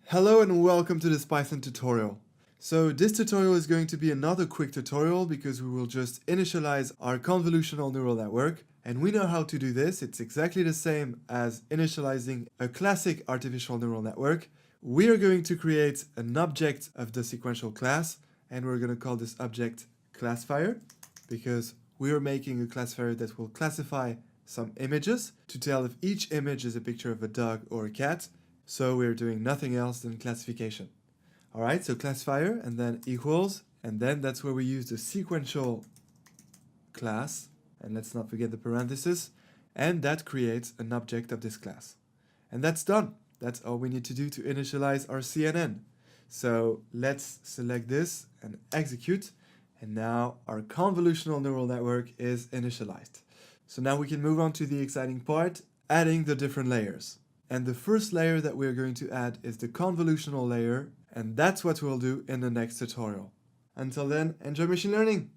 Hello and welcome to this Python tutorial. So this tutorial is going to be another quick tutorial because we will just initialize our convolutional neural network, and we know how to do this. It's exactly the same as initializing a classic artificial neural network. We are going to create an object of the sequential class, and we're going to call this object classifier because we are making a classifier that will classify some images to tell if each image is a picture of a dog or a cat. So we're doing nothing else than classification. Alright, so classifier and then equals, and then that's where we use the sequential class, and let's not forget the parenthesis, and that creates an object of this class. And that's done. That's all we need to do to initialize our CNN. So let's select this and execute, and now our convolutional neural network is initialized. So now we can move on to the exciting part, adding the different layers. And the first layer that we're going to add is the convolutional layer, and that's what we'll do in the next tutorial. Until then, enjoy machine learning!